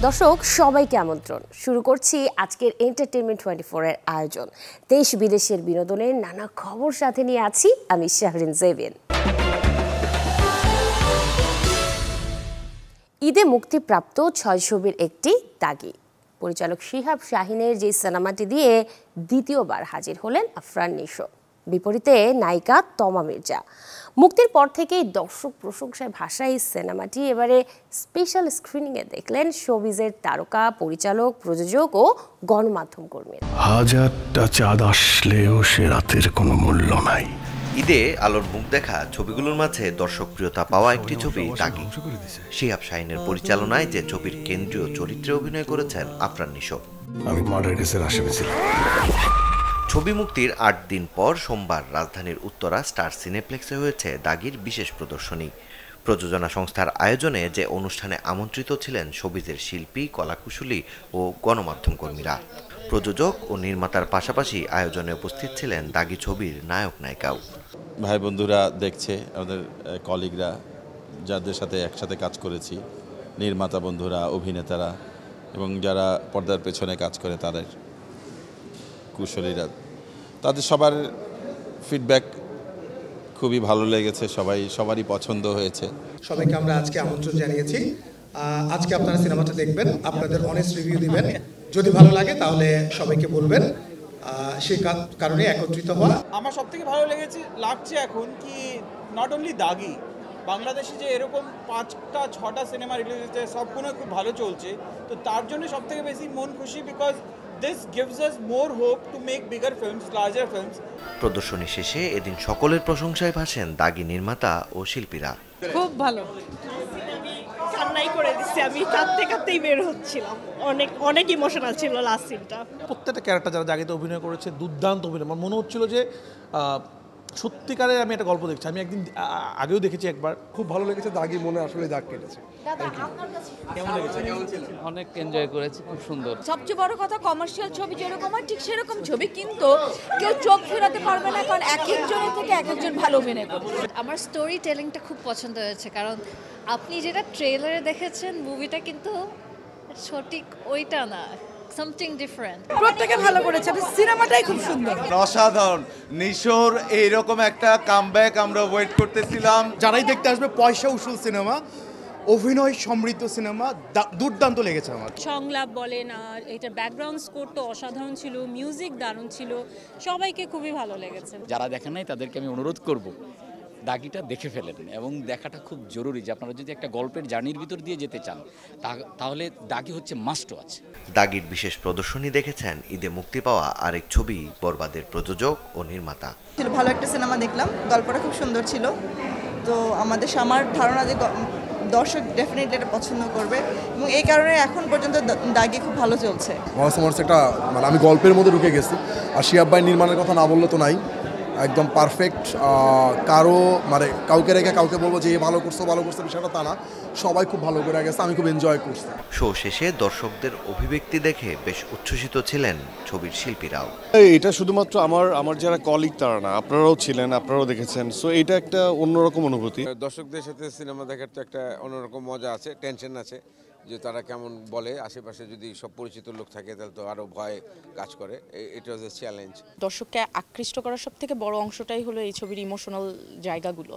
দর্শক সবাইকে আমন্ত্রণ শুরু করছি আজকের এন্টারটেইনমেন্ট 24 এর আয়োজন। দেশ বিদেশের বিনোদনের নানা খবর সাথে নিয়ে আছি আমি শাহরিন জেবিন। ঈদে মুক্তিপ্রাপ্ত 6 ছবির একটি দাগি। পরিচালক শিহাব শাহিনের যে সিনেমাটি দিয়ে দ্বিতীয়বার হাজির হলেন আফরান নিশো, বিপরীতে নায়িকা তমা মির্জা। মুক্তির পর থেকেই দর্শক প্রশংসায় ভাসা এই সিনেমাটি এবারে স্পেশাল স্ক্রিনিংয়ে দেখলেন শোবিজের তারকা, পরিচালক, প্রযোজক ও গণমাধ্যম কর্মী। হাজারটা চাঁদ আসলেও সে রাতের কোনো মূল্য নাই। ঈদে আলোর মুখ দেখা ছবিগুলোর মাঝে দর্শকপ্রিয়তা পাওয়া একটি ছবি দাগি। শিহাব শাহিনের পরিচালনায় যে ছবির কেন্দ্রীয় চরিত্রে অভিনয় করেছেন আফরান নিশো। আমি মার্ডার কেসের আসামি ছিলাম। ছবি মুক্তির 8 দিন পর সোমবার রাজধানীর উত্তরা স্টার সিনেপ্লেক্সে হয়েছে দাগির বিশেষ প্রদর্শনী। প্রযোজনা সংস্থার আয়োজনে যে অনুষ্ঠানে আমন্ত্রিত ছিলেন শোবিজের শিল্পী, কলাকুশলী ও গণমাধ্যম কর্মীরা। প্রযোজক ও নির্মাতার পাশাপাশি আয়োজনে উপস্থিত ছিলেন দাগি ছবির নায়ক নায়িকাও। ভাই বন্ধুরা দেখছে, আমাদের কলিগরা যাদের সাথে একসাথে কাজ করেছি, নির্মাতা বন্ধুরা, অভিনেতারা এবং যারা পর্দার পেছনে কাজ করে তাদের কুশলীরা, তাদের সবার ফিডব্যাক খুবই ভালো লেগেছে, সবারই পছন্দ হয়েছে। সবাইকে আমরা আজকে আমন্ত্রণ জানিয়েছি। আজকে আপনারা সিনেমাটা দেখবেন, আপনাদের অনেস্ট রিভিউ দিবেন। যদি ভালো লাগে তাহলে সবাইকে বলবেন। সেই কারণে একত্রিত হওয়া আমার সবথেকে ভালো লাগছে এখন কি নট অনলি দাগি, বাংলাদেশে যে এরকম 5টা 6টা সিনেমা রিলিজ হচ্ছে, সবগুলো খুব ভালো চলছে। তো তার জন্য সবথেকে বেশি মন খুশি, because this gives us more hope to make bigger films, larger films. প্রদর্শনী শেষে এদিন সকলের প্রশংসায় ভাসেন দাগি নির্মাতা ও শিল্পীরা। খুব ভালো, কান্নাই করে দিচ্ছি আমি, কাঁদতেই বের হচ্ছিলাম। অনেক ইমোশনাল ছিল লাস্ট সিনটা। প্রত্যেকটা ক্যারেক্টার যারা দাগিতে অভিনয় করেছে দুর্দান্ত অভিনয়। আমার মনে হচ্ছিল যে সত্যিকারের আমি একটা গল্প দেখছি। আমি একদিন আগেও দেখেছি একবার, খুব ভালো লেগেছে। দাগি মনে আসলে দাগ কেটেছে। কেমন লেগেছে? অনেক এনজয় করেছি, খুব সুন্দর। সবচেয়ে বড় কথা, কমার্শিয়াল ছবি যেরকম হয় ঠিক সেরকম ছবি, কিন্তু কেউ চোখ ফেরাতে পারবে না, কারণ এক একজনের থেকে এক একজন ভালো অভিনয় করবে। আমার স্টোরি টেলিংটা খুব পছন্দ হয়েছে, কারণ আপনি যেটা ট্রেলারে দেখেছেন মুভিটা কিন্তু সঠিক ওইটা না, সামথিং ডিফারেন্ট। প্রত্যেকে ভালো করেছে, সিনেমাটাই খুব সুন্দর, অসাধারণ। নিশোর এইরকম একটা কামব্যাক আমরা ওয়েট করতেছিলাম। যারাই দেখতে আসবে, পয়সা উসুল সিনেমা, অভিনয় সমৃদ্ধ সিনেমা, দুর্দান্ত লেগেছে আমার। সংলাপ বলেন আর এটা ব্যাকগ্রাউন্ড স্কোর তো অসাধারণ ছিল, মিউজিক দারুণ ছিল, সবাইকে খুবই ভালো লেগেছে। যারা দেখেন নাই তাদেরকে আমি অনুরোধ করব দাগিটা দেখে ফেলেন, এবং দেখাটা খুব জরুরি। যে আপনারা যদি একটা গল্পের জার্নির ভিতর দিয়ে যেতে চান তাহলে দাগি হচ্ছে মাস্ট ওয়াচ। দাগির বিশেষ প্রদর্শনী দেখেছেন ঈদে মুক্তি পাওয়া আরেক ছবি বরবাদের প্রযোজক ও নির্মাতা। ভালো একটা সিনেমা দেখলাম, গল্পটা খুব সুন্দর ছিল। তো আমার ধারণা যে দর্শক ডেফিনেটলি এটা পছন্দ করবে, এবং এই কারণে এখন পর্যন্ত দাগি খুব ভালো চলছে। একটা মানে আমি গল্পের মধ্যে ঢুকে গেছি। আর শিহাব ভাই নির্মাণের কথা না বললে তো নাই, একদম পারফেক্ট। কারো মানে কাউকে রেখে কাউকে বলবো যে ভালো করছো বিষয়টা তা না, সবাই খুব ভালো করে গেছে, আমি খুব এনজয় করছি। শো শেষে দর্শকদের অভিব্যক্তি দেখে বেশ উচ্ছ্বসিত ছিলেন ছবির শিল্পীরাও। এটা শুধুমাত্র আমার যারা কলিগ তারা না, আপনারাও ছিলেন, আপনারাও দেখেছেন। সো এটা একটা অন্যরকম অনুভূতি। দর্শকদের সাথে সিনেমা দেখার তো একটা অন্যরকম মজা আছে, টেনশন আছে যে তারা কেমন বলে। আশেপাশে যদি সব পরিচিত লোক থাকে তাহলে তো আরও ভয় কাজ করে। এটা হচ্ছে চ্যালেঞ্জ। দর্শককে আকৃষ্ট করার সব থেকে বড় অংশটাই হলো এই ছবির ইমোশনাল জায়গাগুলো।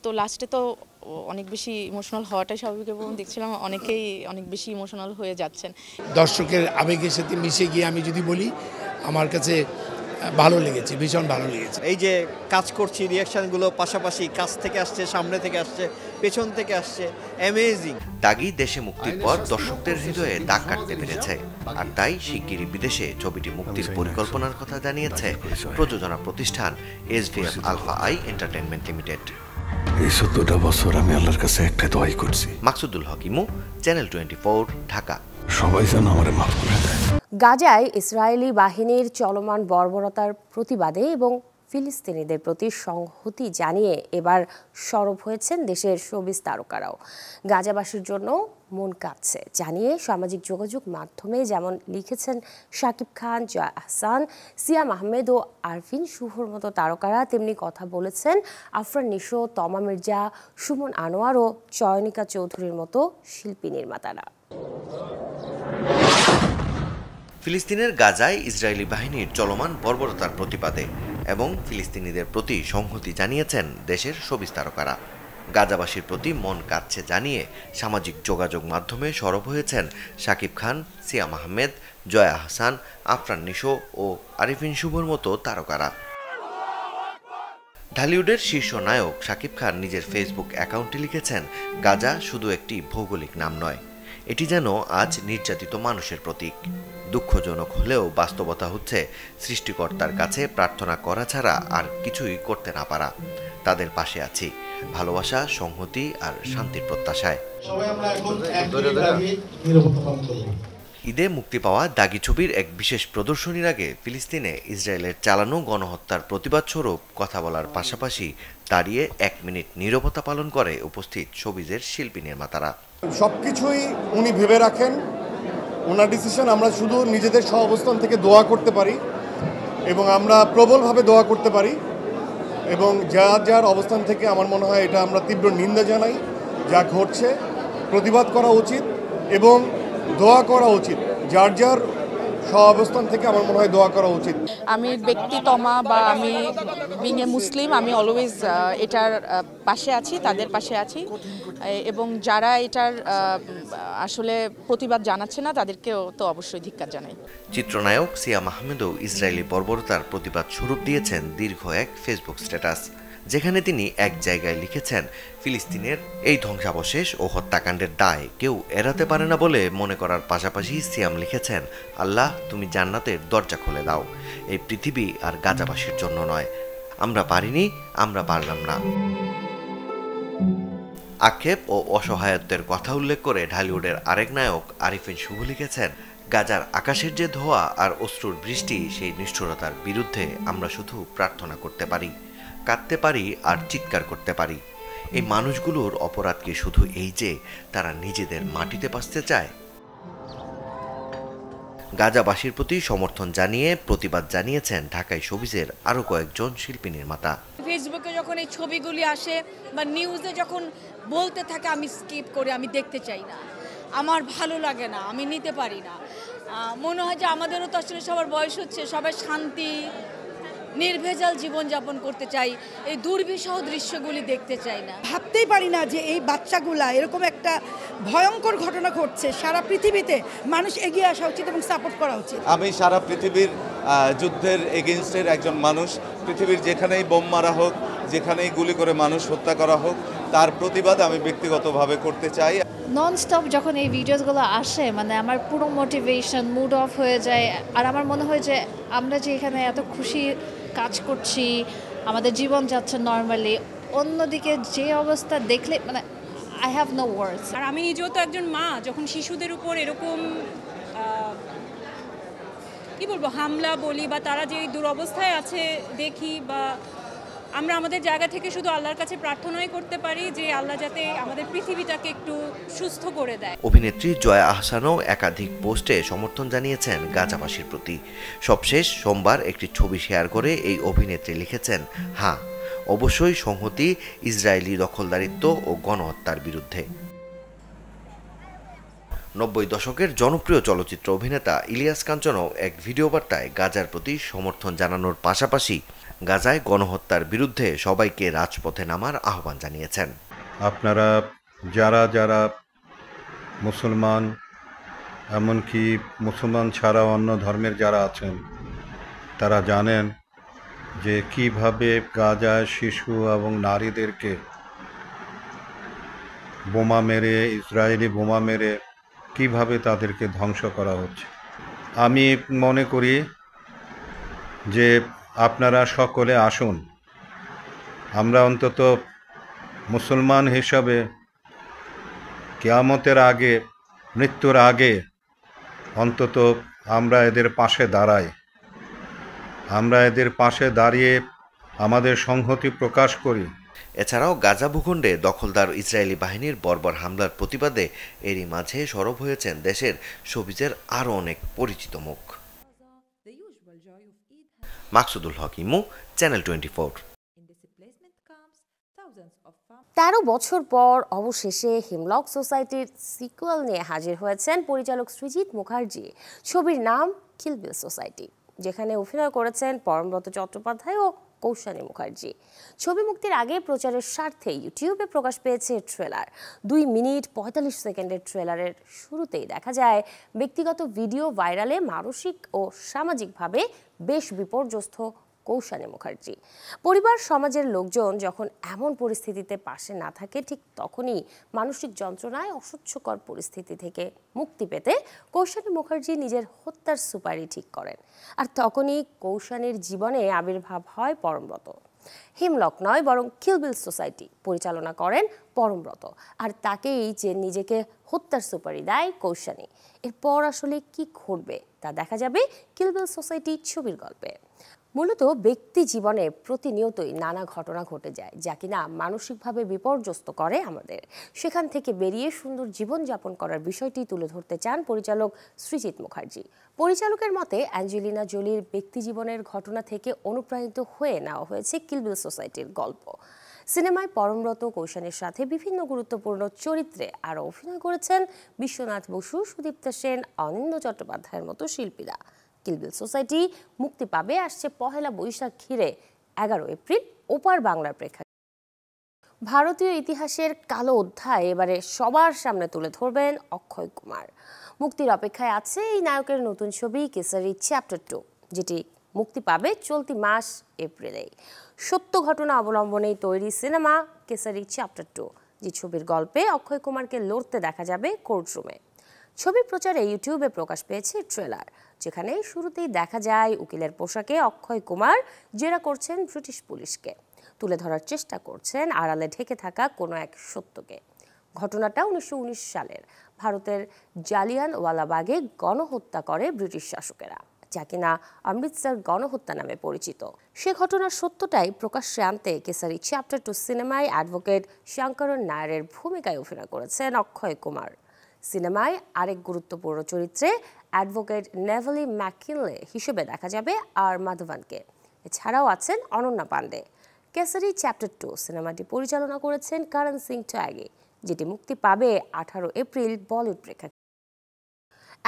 তো লাস্টে তো অনেক বেশি ইমোশনাল হওয়াটাই স্বাভাবিক, এবং দেখছিলাম অনেকেই অনেক বেশি ইমোশনাল হয়ে যাচ্ছেন। দর্শকের আবেগের সাথে মিশে গিয়ে আমি যদি বলি, আমার কাছে ভালো লেগেছে, ভীষণ ভালো লেগেছে। এই যে কাজ করছি, রিয়াকশনগুলো পাশাপাশি কাছ থেকে আসছে, সামনে থেকে আসছে, পেছন থেকে আসছে, অ্যামেজিং। দাগি দেশে মুক্তির পর দর্শকদের হৃদয়ে দাগ কাটতে পেরেছে, আর তাই শিগগিরই বিদেশে ছবিটি মুক্তির পরিকল্পনার কথা জানিয়েছে প্রযোজনা প্রতিষ্ঠান SVF Alpha I Entertainment Limited. এই 17টা বছর আমি আল্লাহর কাছে একটা দোয়াই করছি। মাকসুদুল হক ইমু, চ্যানেল 24, ঢাকা। সবাই যেন আমারে মাফ করে দেয়। গাজায় ইসরায়েলি বাহিনীর চলমান বর্বরতার প্রতিবাদে এবং ফিলিস্তিনিদের প্রতি সংহতি জানিয়ে এবার সরব হয়েছেন দেশের শোবিজ তারকারাও। গাজাবাসীর জন্য মন কাঁদছে জানিয়ে সামাজিক যোগাযোগ মাধ্যমে যেমন লিখেছেন শাকিব খান, জয়া আহসান, সিয়াম আহমেদ ও আরফিন শুভর মতো তারকারা, তেমনি কথা বলেছেন আফরান নিশো, তমা মির্জা, সুমন আনোয়ার ও চয়নিকা চৌধুরীর মতো শিল্পী নির্মাতারা। ফিলিস্তিনের গাজায় ইসরায়েলি বাহিনীর চলমান বর্বরতার প্রতিবাদে এবং ফিলিস্তিনিদের প্রতি সংহতি জানিয়েছেন দেশের শোবিজ তারকারা। গাজাবাসীর প্রতি মন কাঁদছে জানিয়ে সামাজিক যোগাযোগ মাধ্যমে সরব হয়েছেন শাকিব খান, সিয়াম আহমেদ, জয়া আহসান, আফরান নিশো ও আরিফিন শুভর মতো তারকারা। ঢালিউডের শীর্ষ নায়ক শাকিব খান নিজের ফেসবুক অ্যাকাউন্টে লিখেছেন, গাজা শুধু একটি ভৌগোলিক নাম নয়, এটি যেন আজ নির্যাতিত মানুষের প্রতীক। দুঃখজনক হলেও বাস্তবতা হচ্ছে সৃষ্টিকর্তার কাছে প্রার্থনা করা ছাড়া আর কিছুই করতে না পারা। তাদের পাশে আছি ভালোবাসা, সংহতি আর শান্তির প্রত্যাশায়। ঈদে মুক্তি পাওয়া দাগি ছবির এক বিশেষ প্রদর্শনীর আগে ফিলিস্তিনে ইসরায়েলের চালানো গণহত্যার প্রতিবাদ স্বরূপ কথা বলার পাশাপাশি দাঁড়িয়ে 1 মিনিট নীরবতা পালন করে উপস্থিত শোবিজের শিল্পী নির্মাতারা। সবকিছুই উনি ভেবে রাখেন, ওনার ডিসিশন। আমরা শুধু নিজেদের সহাবস্থান থেকে দোয়া করতে পারি এবং আমরা প্রবলভাবে দোয়া করতে পারি এবং যার যার অবস্থান থেকে আমার মনে হয় এটা আমরা তীব্র নিন্দা জানাই। যা ঘটছে প্রতিবাদ করা উচিত এবং দোয়া করা উচিত। যার যার সহাবস্থান থেকে আমার মনে হয় দোয়া করা উচিত। আমি ব্যক্তিতমা বা আমি বিং এ মুসলিম, আমি অলওয়েজ এটার পাশে আছি, তাদের পাশে আছি এবং যারা এটার আসলে প্রতিবাদ জানাচ্ছে না তাদেরকেও তো অবশ্যই ধিক্কার জানাই। চিত্রনায়ক সিয়াম আহমেদও ইসরায়েলি বর্বরতার প্রতিবাদ স্বরূপ দিয়েছেন দীর্ঘ এক ফেসবুক স্ট্যাটাস, যেখানে তিনি এক জায়গায় লিখেছেন, ফিলিস্তিনের এই ধ্বংসাবশেষ ও হত্যাকাণ্ডের দায় কেউ এড়াতে পারে না বলে মনে করার পাশাপাশি সিয়াম লিখেছেন, আল্লাহ তুমি জান্নাতের দরজা খুলে দাও, এই পৃথিবী আর গাজাবাসীর জন্য নয়, আমরা পারিনি, আমরা পারলাম না। আক্ষেপ ও অসহায়ত্বের কথা উল্লেখ করে ঢালিউডের আরেক নায়ক আরিফিন শুভ লিখেছেন, গাজার আকাশের যে ধোঁয়া আর অশ্রুর বৃষ্টি, সেই নিষ্ঠুরতার বিরুদ্ধে আমরা শুধু প্রার্থনা করতে পারি, কাঁদতে পারি আর চিৎকার করতে পারি। এই মানুষগুলোর অপরাধ কি শুধু এই যে তারা নিজেদের মাটিতে বাঁচতে চায়? গাজাবাসীর প্রতি সমর্থন জানিয়ে প্রতিবাদ জানিয়েছেন ঢাকায় শোবিজের আরও কয়েকজন শিল্পী নির্মাতা। ফেসবুকে যখন এই ছবিগুলি আসে বা নিউজে যখন বলতে থাকে, আমি স্কিপ করি, আমি দেখতে চাই না, আমার ভালো লাগে না, আমি নিতে পারি না। মনে হয় যে আমাদেরও তো আসলে সবার বয়স হচ্ছে, সবাই শান্তি নির্ভেজাল জীবনযাপন করতে চাই, এই দুর্বিষহ দৃশ্যগুলি দেখতে চাই না। ভাবতেই পারি না যে এই বাচ্চাগুলা এরকম একটা ভয়ঙ্কর ঘটনা ঘটছে। সারা পৃথিবীতে মানুষ এগিয়ে আসা উচিত এবং সাপোর্ট করা উচিত। আমি সারা পৃথিবীর যুদ্ধের এগেনস্টের একজন মানুষ। পৃথিবীর যেখানেই বোম মারা হোক, যেখানেই গুলি করে মানুষ হত্যা করা হোক, তার প্রতিবাদ আমি ব্যক্তিগতভাবে করতে চাই। ননস্টপ যখন এই ভিডিওসগুলো আসে, মানে আমার পুরো মোটিভেশন মুড অফ হয়ে যায়। আর আমার মনে হয় যে আমরা যে এখানে এত খুশি কাজ করছি, আমাদের জীবন যাচ্ছে নর্মালি, অন্যদিকে যে অবস্থা দেখলে মানে আই হ্যাভ নো ওয়ার্ডস। আর আমি নিজেও তো একজন মা, যখন শিশুদের উপর এরকম কি বলবো হামলা বলি বা তারা যে দুরবস্থায় আছে দেখি, বা আমরা আমাদের জায়গা থেকে শুধু আল্লাহর কাছে প্রার্থনাই করতে পারি যে আল্লাহ যাতে আমাদের পৃথিবীটাকে একটু সুস্থ করে দেয়। অভিনেত্রী জয়া আহসানও একাধিক পোস্টে সমর্থন জানিয়েছেন গাজাবাসীর প্রতি। সবশেষ সোমবার একটি ছবি শেয়ার করে এই অভিনেত্রী লিখেছেন, হ্যাঁ অবশ্যই সংহতি ইসরায়েলি দখলদারিত্ব ও গণহত্যার বিরুদ্ধে। 90 দশকের জনপ্রিয় চলচ্চিত্র অভিনেতা ইলিয়াস কাঞ্চনও এক ভিডিও বার্তায় গাজার প্রতি সমর্থন জানানোর পাশাপাশি গাজায় গণহত্যার বিরুদ্ধে সবাইকে রাজপথে নামার আহ্বান জানিয়েছেন। আপনারা যারা যারা মুসলমান, এমনকি মুসলমান ছাড়া অন্য ধর্মের যারা আছেন, তারা জানেন যে কিভাবে গাজায় শিশু এবং নারীদেরকে বোমা মেরে, ইসরায়েলি বোমা মেরে কিভাবে তাদেরকে ধ্বংস করা হচ্ছে। আমি মনে করি যে আপনারা সকলে আসুন, আমরা অন্তত মুসলমান হিসাবে কিয়ামতের আগে, মৃত্যুর আগে অন্তত আমরা এদের পাশে দাঁড়াই। আমরা এদের পাশে দাঁড়িয়ে আমাদের সংহতি প্রকাশ করি। এছাড়াও গাজা ভূখণ্ডে দখলদার ইসরায়েলি বাহিনীর বর্বর হামলার প্রতিবাদে এরই মাঝে সরব হয়েছেন দেশের শোবিজের আরও অনেক পরিচিত মুখ। মাকসুদুল হক ইমু, চ্যানেল 24। 13 বছর পর অবশেষে হিমলক সোসাইটির সিকুয়েল নিয়ে হাজির হয়েছেন পরিচালক সৃজিত মুখার্জি। ছবির নাম কিল বিল সোসাইটি, যেখানে অভিনয় করেছেন পরমব্রত চট্টোপাধ্যায় ও কৌশানী মুখার্জি। ছবি মুক্তির আগে প্রচারের স্বার্থে ইউটিউবে প্রকাশ পেয়েছে ট্রেলার। 2 মিনিট 45 সেকেন্ডের ট্রেলারের শুরুতেই দেখা যায় ব্যক্তিগত ভিডিও ভাইরালে মানসিক ও সামাজিকভাবে বেশ বিপর্যস্ত কৌশানী মুখার্জি। পরিবার সমাজের লোকজন যখন এমন পরিস্থিতিতে পাশে না থাকে, ঠিক তখনই মানসিক যন্ত্রণায় অসহ্যকর পরিস্থিতি থেকে মুক্তি পেতে কৌশানী মুখার্জি নিজের হত্যার সুপারি ঠিক করেন। আর তখনই কৌশানীর জীবনে আবির্ভাব হয় পরমব্রত। হিমলক নয়, বরং কিল বিল সোসাইটি পরিচালনা করেন পরমব্রত, আর তাকেই যে নিজেকে হত্যার সুপারি দেয় কৌশানী। এরপর আসলে কি ঘটবে তা দেখা যাবে কিল বিল সোসাইটি ছবির গল্পে। মূলত ব্যক্তি জীবনে প্রতিনিয়তই নানা ঘটনা ঘটে যায়, যা কিনা মানসিকভাবে বিপর্যস্ত করে আমাদের। সেখান থেকে বেরিয়ে সুন্দর জীবনযাপন করার বিষয়টি তুলে ধরতে চান পরিচালক সৃজিত মুখার্জি। পরিচালকের মতে অ্যাঞ্জেলিনা জোলির ব্যক্তি জীবনের ঘটনা থেকে অনুপ্রাণিত হয়ে নেওয়া হয়েছে কিল বিল সোসাইটির গল্প। সিনেমায় পরমব্রত কৌশানীর সাথে বিভিন্ন গুরুত্বপূর্ণ চরিত্রে আরও অভিনয় করেছেন বিশ্বনাথ বসু, সুদীপ্তা সেন, অনিন্দ্য চট্টোপাধ্যায়ের মতো শিল্পীরা। কিল বিল সোসাইটি মুক্তি পাবে আসছে 1 বৈশাখ ঘিরে 11 এপ্রিল ওপার বাংলার প্রেক্ষাগৃহে। ভারতীয় ইতিহাসের কালো অধ্যায় এবারে সবার সামনে তুলে ধরবেন অক্ষয় কুমার। মুক্তির অপেক্ষায় আছে এই নায়কের নতুন ছবি কেসারি চ্যাপ্টার 2, যেটি মুক্তি পাবে চলতি মাস এপ্রিলে। সত্য ঘটনা অবলম্বনে তৈরি সিনেমা কেসারি চ্যাপ্টার 2, যে ছবির গল্পে অক্ষয় কুমারকে লড়তে দেখা যাবে কোর্টরুমে। ছবির প্রচারে ইউটিউবে প্রকাশ পেয়েছে ট্রেলার, যেখানে শুরুতেই দেখা যায় উকিলের পোশাকে অক্ষয় কুমার জেরা করছেন ব্রিটিশ পুলিশকে। তুলে ধরার চেষ্টা করছেন আড়ালে ঢেকে থাকা কোনো এক সত্যকে। ঘটনাটা 1919 সালের ভারতের জালিয়ানওয়ালাবাগে গণহত্যা করে ব্রিটিশ শাসকেরা, যা কিনা অমৃতসর গণহত্যা নামে পরিচিত। সে ঘটনার সত্যটাই প্রকাশ্যে আনতে কেসারি চ্যাপ্টার 2 সিনেমায় অ্যাডভোকেট শঙ্করন নায়ারের ভূমিকায় অভিনয় করেছেন অক্ষয় কুমার। সিনেমায় আরেক গুরুত্বপূর্ণ চরিত্রে অ্যাডভোকেট নেভালি ম্যাককিনলে হিসেবে দেখা যাবে আর মাধবনকে। এছাড়াও আছেন অনন্যা পান্ডে। কেসারি চ্যাপ্টার 2 সিনেমাটি পরিচালনা করেছেন করণ সিং ত্যাগী, যেটি মুক্তি পাবে 18 এপ্রিল বলিউড প্রেক্ষাগৃহে।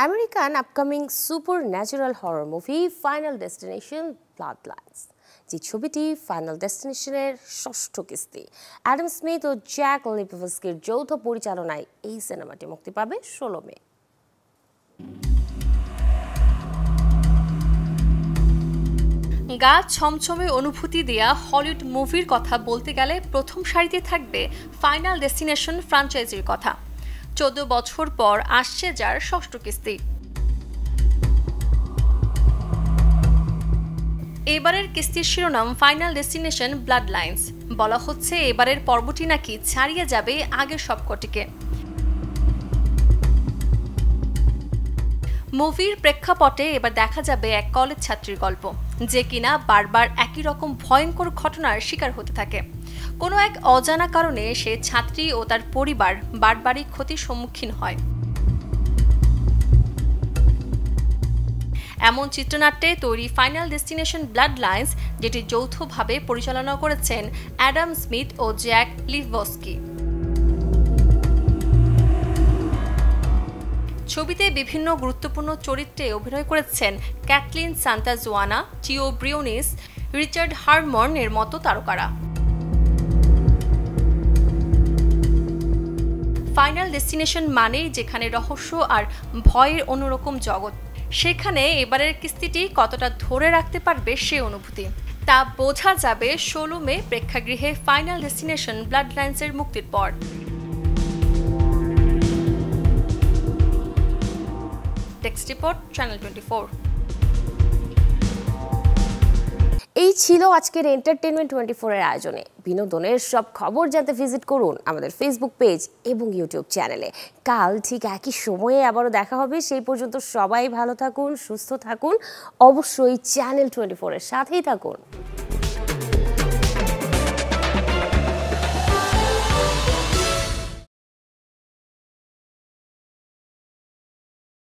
American upcoming super natural horror movie final destination blood lines, যে ছবিটি ফাইনাল ডেস্টিনেশনের 6ষ্ঠ কিস্তি। অ্যাডাম স্মিথ ও জ্যাক লিপোভস্কির যৌথ পরিচালনায় এই সিনেমাটি মুক্তি পাবে 16 মে। গা ছমছমে অনুভূতি দেয়া হলিউড মুভির কথা বলতে গেলে প্রথম সারিতে থাকবে ফাইনাল ডেস্টিনেশন ফ্র্যাঞ্চাইজির কথা। 14 বছর পর আসছে যার 6ষ্ঠ কিস্তি। এবারের কিস্তির শিরোনাম ফাইনাল ডেস্টিনেশন ব্লাড লাইন্স। বলা হচ্ছে এবারের পর্বটি নাকি ছাড়িয়ে যাবে আগের সবকটিকে। মুভির প্রেক্ষাপটে এবার দেখা যাবে এক কলেজ ছাত্রীর গল্প, যে কিনা বারবার একই রকম ভয়ঙ্কর ঘটনার শিকার হতে থাকে। কোনো এক অজানা কারণে সে ছাত্রী ও তার পরিবার বারবারই ক্ষতির সম্মুখীন হয়। এমন চিত্রনাট্যে তৈরি ফাইনাল ডেস্টিনেশন ব্লাড লাইন্স, যেটি যৌথভাবে পরিচালনা করেছেন অ্যাডাম স্মিথ ও জ্যাক লিপোভস্কি। ছবিতে বিভিন্ন গুরুত্বপূর্ণ চরিত্রে অভিনয় করেছেন ক্যাথলিন সান্তা-জোয়ানা, টিও ব্রিওনিস, রিচার্ড হারমন এর মতো তারকারা। ফাইনাল ডেস্টিনেশন মানেই যেখানে রহস্য আর ভয়ের অন্যরকম জগৎ, সেখানে এবারের কিস্তিটি কতটা ধরে রাখতে পারবে সে অনুভূতি তা বোঝা যাবে 16 মে প্রেক্ষাগৃহে ফাইনাল ডেস্টিনেশন ব্লাড লাইন্সের মুক্তির পর। Text report, channel 24। এই ছিল আজকের এন্টারটেইনমেন্ট 24 এর আয়োজনে। বিনোদনের সব খবর জানতে ভিজিট করুন আমাদের ফেসবুক পেজ এবং ইউটিউব চ্যানেলে। কাল ঠিক একই সময়ে আবারও দেখা হবে। সেই পর্যন্ত সবাই ভালো থাকুন, সুস্থ থাকুন, অবশ্যই চ্যানেল 24 এর সাথেই থাকুন।